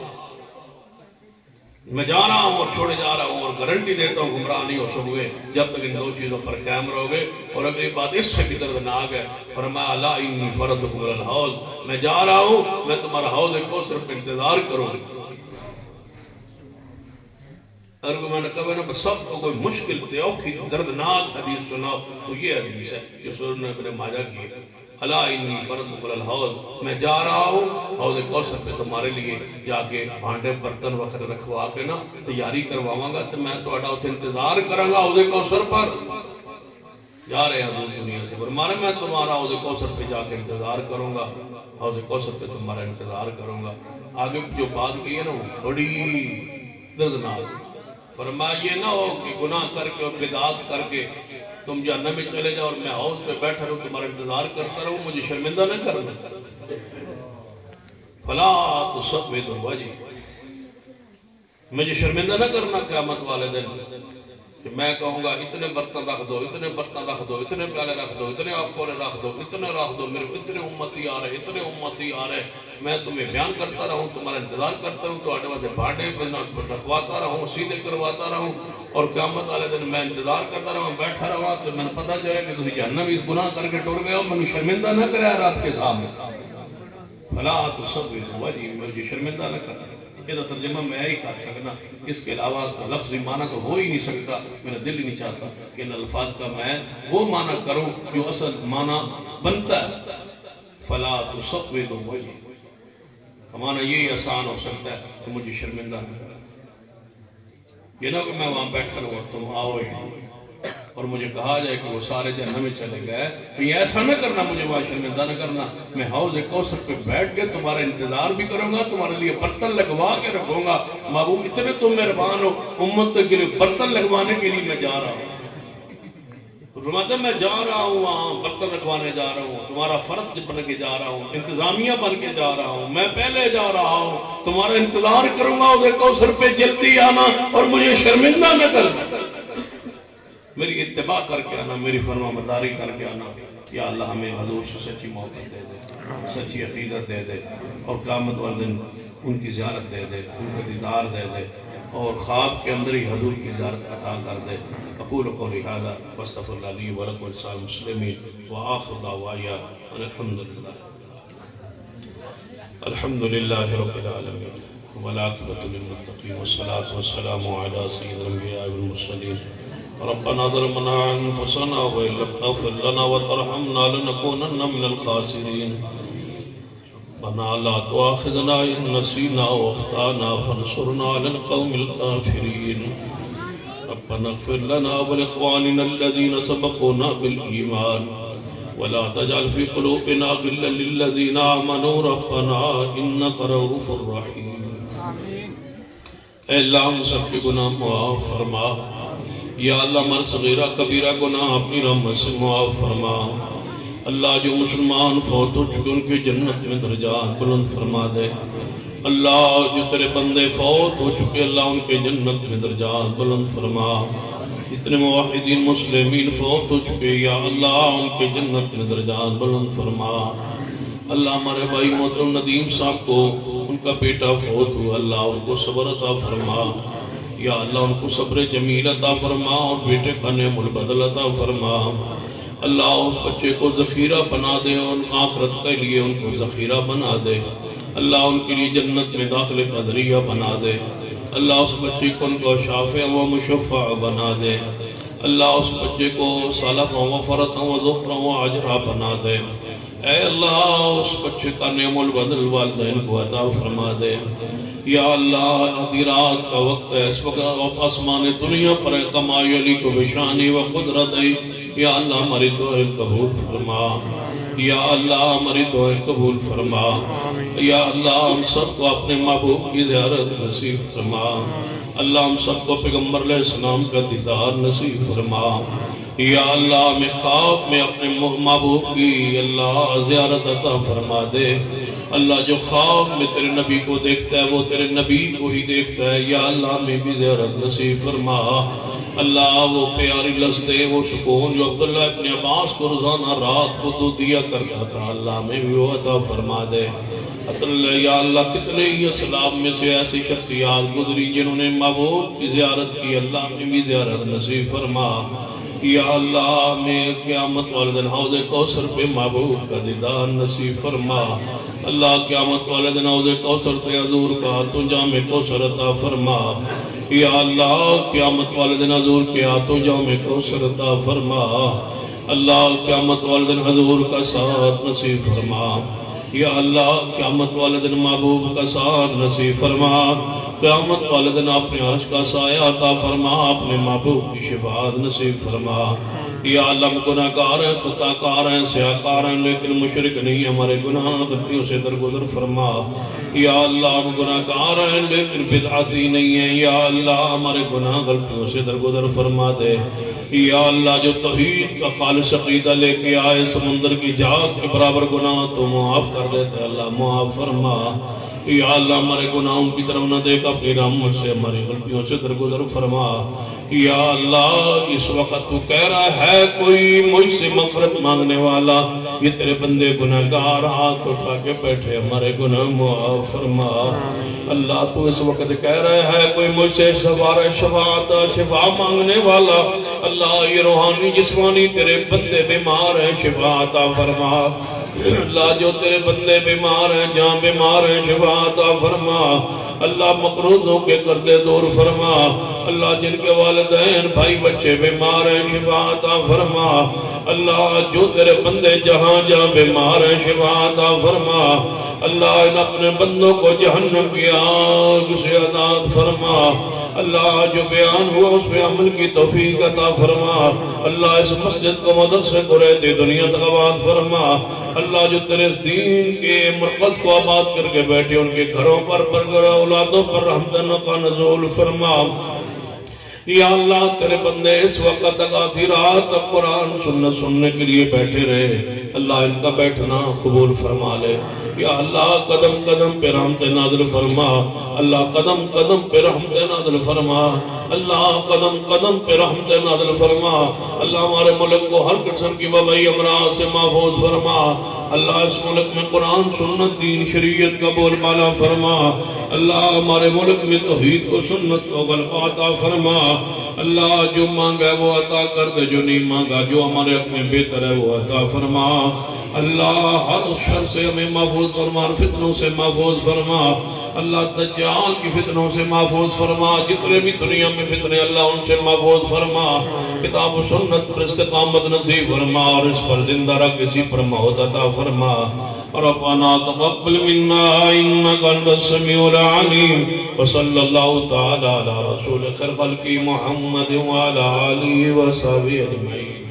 میں جا رہا ہوں اور چھوڑے جا رہا ہوں، اور گارنٹی دیتا ہوں گمراہ نہیں ہو سکوگے جب تک ان دو چیزوں پر قائم رہو گے. اور اگلی بات اس سے بھی دردناک ہے، فرمایا الا انی فرضتکم علی الحوض. میں جا رہا ہوں، میں تمہارا حوض کوثر پہ انتظار کروں گا. اگر میں نے کہا نا سب کو کوئی مشکل تے اوکھی دردناک حدیث سناؤ تو یہ حدیث ہے جو سنن ابن ماجہ کی. الا انی فرضتکم علی الحوض، میں جا رہا ہوں حوض کوثر پہ تمہارے لیے جا کے بھانڈے برتن وغیرہ رکھوا کے نا تیاری کرواواں گا، تو میں تہاڈا اوتھے انتظار کراں گا حوض کوثر پر. جا رہے ہیں حضور دنیا سے، فرمایا میں تمہارا حوض کوثر پہ جا کے انتظار کروں گا، حوض کوثر پہ تمہارا انتظار کروں گا. آگے جو بات کی ہے نا وہ بڑی دردناک. فرمایا یہ نہ ہو کہ گناہ کر کے اور بدعات کر کے تم جہنم میں چلے جاؤ اور میں حوض پہ بیٹھا رہوں تمہارا انتظار کرتا رہوں. مجھے شرمندہ نہ کرنا. فلا تصبدوا وجہی، مجھے شرمندہ نہ کرنا قیامت والے دن کہ میں کہوں گا اتنے برتن رکھ دو، اتنے برتن رکھ دو، اتنے پیالے رکھ دو، اتنے آنکھوں رکھ دو، اتنے رکھ دو، میرے اتنے امتی آ رہے، اتنے امتی آ رہے. میں تمہیں بیان کرتا رہوں، تمہارا انتظار کرتا رہوں، تو آٹے بھانڈے رکھواتا رہوں، سیدھے کرواتا رہوں، اور قیامت والے دن میں انتظار کرتا رہا، بیٹھا رہا تو میں نے پتہ چلے کہ تم جہنم اس گناہ کر کے ٹر گئے ہو. مجھے شرمندہ نہ کرے آپ کے سامنے. فلا تصبدوا وجہی، مجھے شرمندہ نہ کرنا. یہ ترجمہ میں ہی کر سکنا، اس کے علاوہ لفظی معنی تو ہو ہی نہیں سکتا. میرا دل ہی نہیں چاہتا کہ ان الفاظ کا میں وہ معنی کروں جو اصل معنی بنتا ہے. فلا تصبدوا وجہی کا معنی یہی آسان ہو سکتا ہے کہ مجھے شرمندہ نہ کرنا. یہ نہ کہ میں وہاں بیٹھ کر تم آؤ اور مجھے کہا جائے کہ وہ سارے جہنم میں چلے گئے، تو یہ ایسا نہ کرنا، مجھے وہاں شرمندہ نہ کرنا. میں حوض کوثر پہ بیٹھ کے تمہارا انتظار بھی کروں گا، تمہارے لیے برتن لگوا کے رکھوں گا. محبوب اتنے تم مہربان ہو، امت کے لیے برتن لگوانے کے لیے میں جا رہا ہوں. فرماتا میں جا رہا ہوں وہاں برتن رکھوانے جا رہا ہوں، تمہارا فرض بن کے جا رہا ہوں، انتظامیہ بن کے جا رہا ہوں. میں پہلے جا رہا ہوں، تمہارا انتظار کروں گا حوض کوثر پہ جلدی آنا اور مجھے شرمندہ نہ کرنا. میری اتباع کر کے آنا، میری فرما برداری کر کے آنا. یا اللہ ہمیں حضور سے سچی محبت دے دے، سچی عقیدت دے دے، اور قیامت والے دن ان کی زیارت دے دے، ان کا دیدار دے دے، اور خواب کے اندر ہی حضور کی زیارت عطا کر دے. اقول قولی ھذا واستغفر اللہ لی ولکم ولسائر المسلمین وآخر دعوایا ان الحمد للہ رب العالمین والعاقبۃ للمتقین والصلاة والسلام علی سید الانبیاء والمرسلین. ربنا ظلمنا انفسنا وان لم تغفر لنا وترحمنا لنكونن من الخاسرين. ربنا لا تؤاخذنا ان نسينا واخطانا فانصرنا على القوم الكافرين. ربنا اغفر لنا ولاخواننا الذين سبقونا بالايمان ولا تجعل في قلوبنا غلا للذين امنوا ربنا انك رؤوف رحيم. اے اللہ ہم سب کے گناہ معاف فرما. یا اللہ ہمارا صغیرہ کبیرہ گناہ اپنی رحمت سے معاف فرما. اللہ جو مسلمان فوت ہو چکے ان کے جنت میں درجات بلند فرما دے. اللہ جو تیرے بندے فوت ہو چکے اللہ ان کے جنت میں درجات بلند فرما. جتنے موحدین مسلمین فوت ہو چکے یا اللہ ان کے جنت میں درجات بلند فرما. اللہ ہمارے بھائی محترم ندیم صاحب کو ان کا بیٹا فوت ہوا، اللہ ان کو صبر عطا فرما. یا اللہ ان کو صبر جمیل عطا فرما اور بیٹے کا نعم البدل عطا فرما. اللہ اس بچے کو ذخیرہ بنا دے اور آخرت کے لیے ان کو ذخیرہ بنا دے. اللہ ان کے لیے جنت میں داخلے کا ذریعہ بنا دے. اللہ اس بچے کو ان کو شافع و مشفع بنا دے. اللہ اس بچے کو سلف و فرط و ذخر و اجرا بنا دے. اے اللہ اس بچے کا نعم البدل والدین کو عطا فرما دے. یا اللہ آدھی رات کا وقت ہے، اس وقت آسمان دنیا پر کمائی علی کو بشانی و قدرت ہے. یا اللہ ہماری دعائیں قبول فرما. یا اللہ ہماری دعائیں قبول فرما. یا اللہ ہم سب کو اپنے محبوب کی زیارت نصیب فرما. اللہ ہم سب کو پیغمبر علیہ السلام کا دیدار نصیب فرما. یا اللہ ہمیں خواب میں اپنے محبوب کی اللہ زیارت عطا فرما دے. اللہ جو خواب میں تیرے نبی کو دیکھتا ہے وہ تیرے نبی کو ہی دیکھتا ہے. یا اللہ ہمیں بھی زیارت نصیب فرما. اللہ وہ پیاری لذتیں وہ سکون جو عبداللہ ابن عباس کو روزانہ رات کو تو دیا کرتا تھا، اللہ ہمیں بھی وہ عطا فرما دے. یا اللہ کتنے ہی اسلام میں سے ایسی شخصیات گزری جنہوں نے محبوب کی زیارت کی، اللہ ہمیں بھی زیارت نصیب فرما. یا اللہ میں قیامت والے دن حوض کوثر پہ محبوب کا دیدار نصیب فرما. اللہ قیامت والے دن حوض کوثر پہ حضور کا تو جام کوثر عطا فرما. یا اللہ قیامت والے دن حضور کے ہاتھوں جام کوثر عطا فرما. اللہ قیامت والے دن حضور کا ساتھ نصیب فرما. یا اللہ قیامت والے دن محبوب کا ساتھ نصیب فرما. قیامت والے دن اپنے عرش کا سایہ عطا فرما. اپنے محبوب کی شفاعت نصیب فرما. یا اللہ ہم گناہگار ہیں، خطا کار ہیں، سیاہکار ہیں، لیکن مشرک نہیں. ہمارے گناہ غلطیوں سے درگزر فرما. یا اللہ ہم گناہگار ہیں لیکن بدعتی نہیں ہیں. یا اللہ ہمارے گناہ غلطیوں سے درگزر فرما دے. یا اللہ جو توحید کا خالص عقیدہ لے کے آئے سمندر کی جھاگ کے برابر گناہ تو معاف کر دیتے، اللہ معاف فرما. یا اللہ ہمارے گناہوں کی طرف نہ دیکھ، اپنی رحمت سے ہماری غلطیوں سے درگزر فرما. یا اللہ اس وقت تو کہہ رہا ہے کوئی مجھ سے مغفرت مانگنے والا، یہ تیرے بندے گناہگار ہاتھ اٹھا کے بیٹھے، ہمارے گناہ معاف فرما. اللہ تو اس وقت کہہ رہا ہے کوئی مجھ سے شفاعت شفا مانگنے والا، اللہ یہ روحانی جسمانی تیرے بندے بیمار ہیں، شفا عطا فرما. اللہ جو تیرے بندے بیمار ہیں، جہاں بیمار ہیں شفا عطا فرما. اللہ مقروضوں کے قرضے دور فرما. اللہ جن کے والدین بھائی بچے بیمار ہیں شفا عطا فرما. اللہ جو تیرے بندے جہاں جہاں بیمار ہیں شفا عطا فرما. اللہ ان اپنے بندوں کو جہنم کی آگ سے آزاد فرما. اللہ جو بیان ہوا اس پہ عمل کی توفیق عطا فرما. اللہ اس مسجد کو مدرسے کو رہتے دنیا تک آباد فرما. اللہ جو تیرے دین کے مرکز کو آباد کر کے بیٹھے ان کے گھروں پر برگر اولادوں پر رحمتوں کا نزول فرما. یا اللہ تیرے بندے اس وقت تک آدھی رات تک قرآن سننے کے لیے بیٹھے رہے، اللہ ان کا بیٹھنا قبول فرما لے. یا اللہ قدم قدم پہ رحمت نازل فرما. اللہ قدم قدم پہ رحمت نازل فرما. اللہ قدم قدم پہ رحمت نازل فرما. اللہ ہمارے ملک کو ہر قسم کی وبائی امراض سے محفوظ فرما. اللہ اس ملک میں قرآن سنت دین شریعت کا بول بالا فرما. اللہ ہمارے ملک میں توحید کو سنت کو غلبہ عطا فرما. اللہ جو مانگا ہے وہ عطا کر دے، جو نہیں مانگا جو ہمارے اپنے بہتر ہے وہ عطا فرما. اللہ ہر شر سے ہمیں محفوظ فرما، فتنوں سے محفوظ فرما. اللہ دجال کی فتنوں سے محفوظ فرما. جتنے بھی دنیا میں فتنے اللہ ان سے محفوظ فرما. کتاب و سنت پر استقامت نصیب فرما اور اس پر زندہ رکھ، اسی پر موت عطا فرما. ربنا تقبل منا انك انت السميع العليم وصلى الله تعالى على رسول خير خلق محمد وعلى اله وصحبه اجمعين.